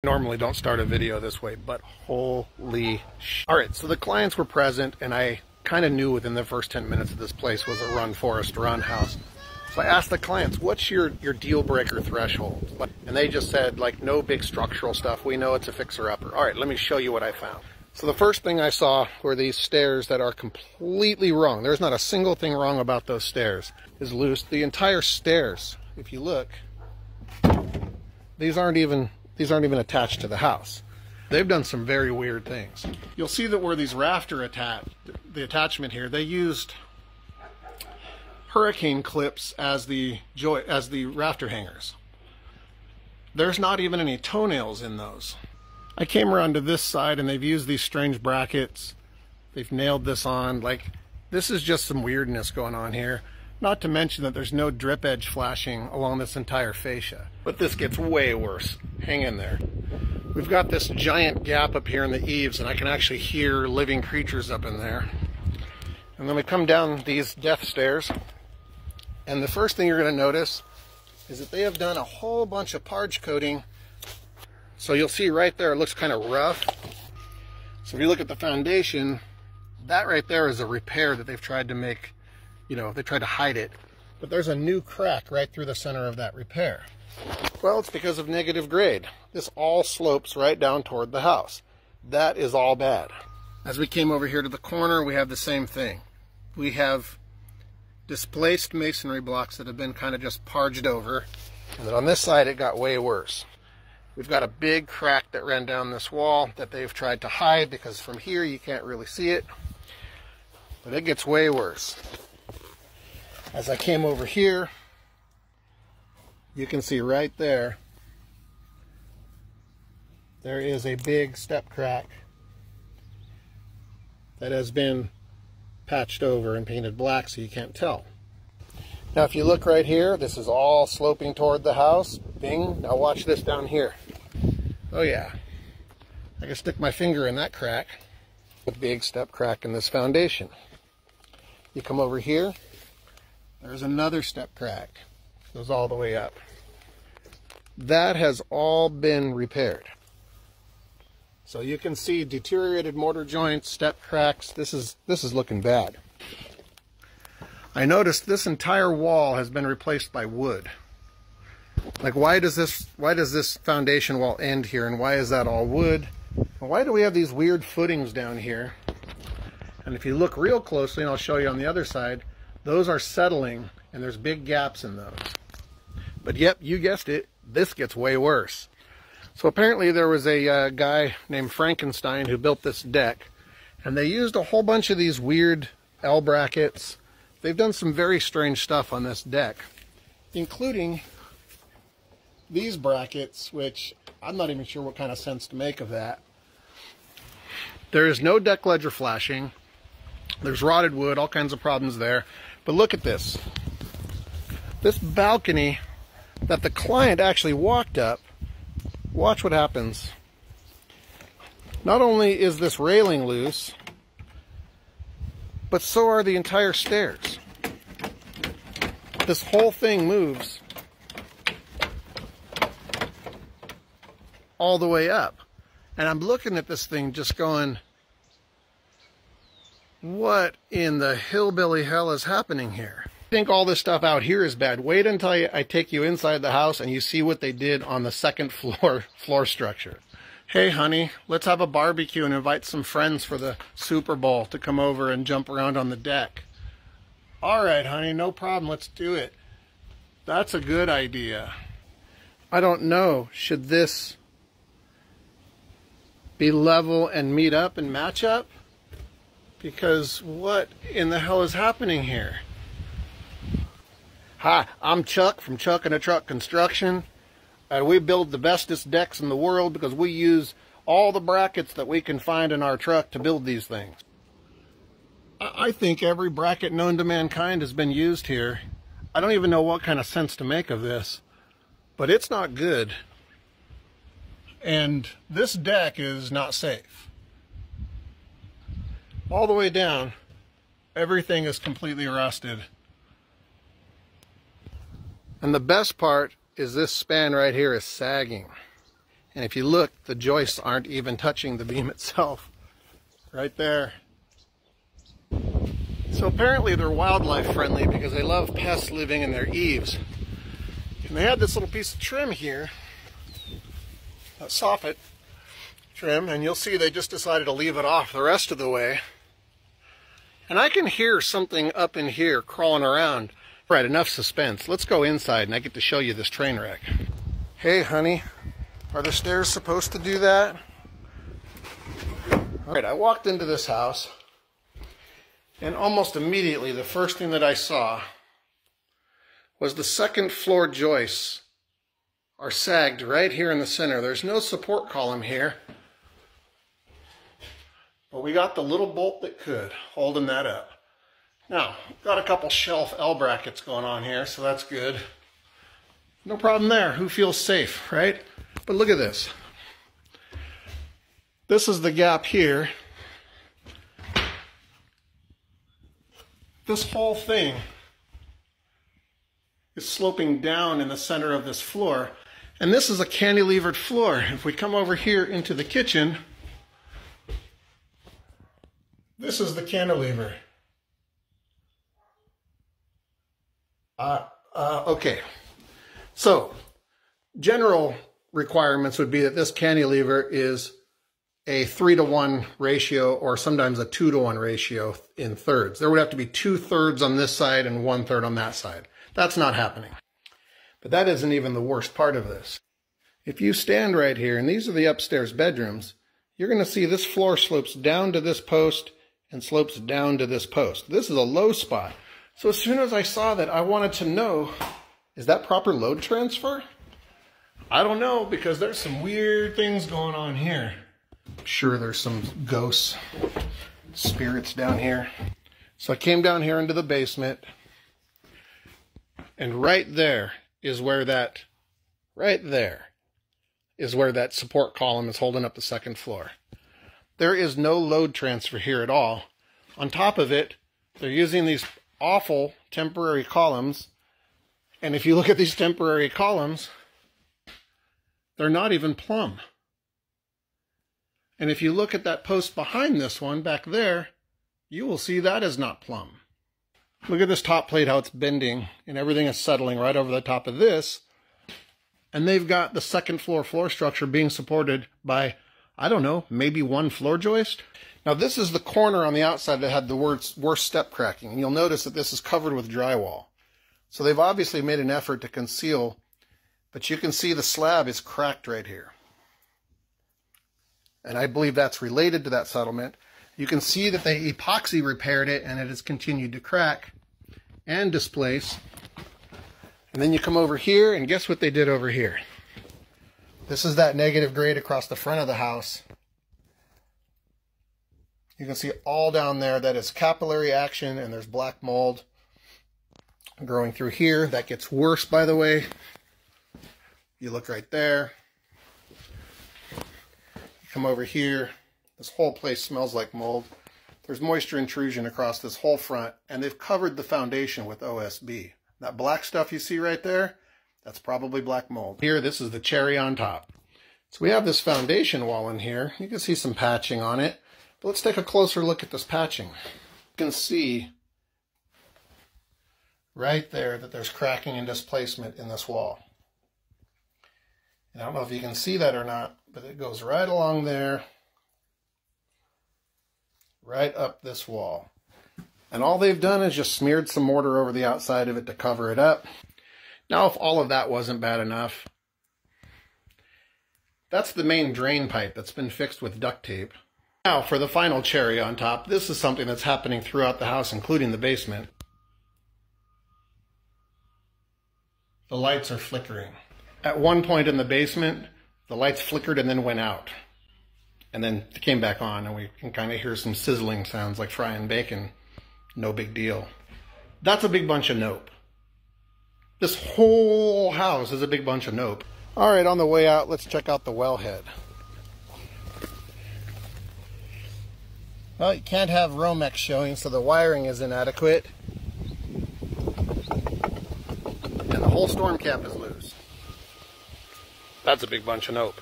Normally don't start a video this way, but holy sh. All right, so the clients were present, and I kind of knew within the first 10 minutes that this place was a run forest, run house. So I asked the clients, what's your deal breaker threshold? And they just said, like, no big structural stuff. We know it's a fixer-upper. All right, let me show you what I found. So the first thing I saw were these stairs that are completely wrong. There's not a single thing wrong about those stairs. Is loose. The entire stairs, if you look, these aren't even attached to the house. They've done some very weird things. You'll see that where these rafter the attachment here, they used hurricane clips as the rafter hangers. There's not even any toenails in those. I came around to this side and they've used these strange brackets. They've nailed this on. Like, this is just some weirdness going on here. Not to mention that there's no drip edge flashing along this entire fascia. But this gets way worse. Hang in there. We've got this giant gap up here in the eaves, and I can actually hear living creatures up in there. And then we come down these death stairs, and the first thing you're going to notice is that they have done a whole bunch of parge coating. So you'll see right there, it looks kind of rough. So if you look at the foundation, that right there is a repair that they've tried to make. You know, they tried to hide it, but there's a new crack right through the center of that repair. Well, it's because of negative grade. This all slopes right down toward the house. That is all bad. As we came over here to the corner, we have the same thing. We have displaced masonry blocks that have been kind of just parged over, and then on this side it got way worse. We've got a big crack that ran down this wall that they've tried to hide because from here you can't really see it, but it gets way worse. As I came over here, you can see right there, there is a big step crack that has been patched over and painted black so you can't tell. Now if you look right here, this is all sloping toward the house. Bing. Now watch this down here. Oh yeah. I can stick my finger in that crack. A big step crack in this foundation. You come over here, there's another step crack. Goes all the way up. That has all been repaired. So you can see deteriorated mortar joints, step cracks. This is looking bad. I noticed this entire wall has been replaced by wood. Like, why does this foundation wall end here, and why is that all wood? And why do we have these weird footings down here? And if you look real closely, and I'll show you on the other side, those are settling, and there's big gaps in those. But yep, you guessed it, this gets way worse. So apparently there was a guy named Frankenstein who built this deck, and they used a whole bunch of these weird L brackets. They've done some very strange stuff on this deck, including these brackets, which I'm not even sure what kind of sense to make of that. There is no deck ledger flashing. There's rotted wood, all kinds of problems there. But look at this. This balcony that the client actually walked up, watch what happens. Not only is this railing loose, but so are the entire stairs. This whole thing moves all the way up. And I'm looking at this thing just going, what in the hillbilly hell is happening here? I think all this stuff out here is bad. Wait until I take you inside the house and you see what they did on the second floor structure. Hey honey, let's have a barbecue and invite some friends for the Super Bowl to come over and jump around on the deck. All right honey, no problem, let's do it. That's a good idea. I don't know, should this be level and meet up and match up? Because what in the hell is happening here? Hi, I'm Chuck from Chuck and a Truck Construction. We build the bestest decks in the world because we use all the brackets that we can find in our truck to build these things. I think every bracket known to mankind has been used here. I don't even know what kind of sense to make of this, but it's not good. And this deck is not safe. All the way down, everything is completely rusted. And the best part is this span right here is sagging. And if you look, the joists aren't even touching the beam itself. Right there. So apparently they're wildlife friendly because they love pests living in their eaves. And they had this little piece of trim here, a soffit trim, and you'll see they just decided to leave it off the rest of the way. And I can hear something up in here crawling around. Right, enough suspense. Let's go inside and I get to show you this train wreck. Hey honey, are the stairs supposed to do that? All right, I walked into this house and almost immediately the first thing that I saw was the second floor joists are sagged right here in the center. There's no support column here, but we got the little bolt that could, holding that up. Now, got a couple shelf L brackets going on here, so that's good. No problem there. Who feels safe, right? But look at this. This is the gap here. This whole thing is sloping down in the center of this floor. And this is a cantilevered floor. If we come over here into the kitchen, this is the cantilever. Okay. So, general requirements would be that this cantilever is a 3-to-1 ratio, or sometimes a 2-to-1 ratio in thirds. There would have to be 2/3 on this side and 1/3 on that side. That's not happening. But that isn't even the worst part of this. If you stand right here, and these are the upstairs bedrooms, you're going to see this floor slopes down to this post and slopes down to this post. This is a low spot. So as soon as I saw that, I wanted to know, is that proper load transfer? I don't know, because there's some weird things going on here. I'm sure there's some ghosts, spirits down here. So I came down here into the basement, and right there is where that support column is holding up the second floor. There is no load transfer here at all. On top of it, they're using these awful temporary columns, and if you look at these temporary columns, they're not even plumb. And if you look at that post behind this one back there, you will see that is not plumb. Look at this top plate, how it's bending, and everything is settling right over the top of this. And they've got the second floor structure being supported by, I don't know, maybe one floor joist. Now this is the corner on the outside that had the worst step cracking. And you'll notice that this is covered with drywall. So they've obviously made an effort to conceal, but you can see the slab is cracked right here. And I believe that's related to that settlement. You can see that they epoxy repaired it and it has continued to crack and displace. And then you come over here and guess what they did over here? This is that negative grade across the front of the house. You can see all down there that is capillary action, and there's black mold growing through here. That gets worse, by the way. You look right there. You come over here. This whole place smells like mold. There's moisture intrusion across this whole front, and they've covered the foundation with OSB. That black stuff you see right there, that's probably black mold. Here, this is the cherry on top. So we have this foundation wall in here. You can see some patching on it. But let's take a closer look at this patching. You can see right there that there's cracking and displacement in this wall. And I don't know if you can see that or not, but it goes right along there, right up this wall. And all they've done is just smeared some mortar over the outside of it to cover it up. Now, if all of that wasn't bad enough, that's the main drain pipe that's been fixed with duct tape. Now, for the final cherry on top, this is something that's happening throughout the house, including the basement. The lights are flickering. At one point in the basement, the lights flickered and then went out. And then they came back on, and we can kind of hear some sizzling sounds like frying bacon. No big deal. That's a big bunch of nope. This whole house is a big bunch of nope. All right, on the way out, let's check out the wellhead. Well, you can't have Romex showing, so the wiring is inadequate. And the whole storm cap is loose. That's a big bunch of nope.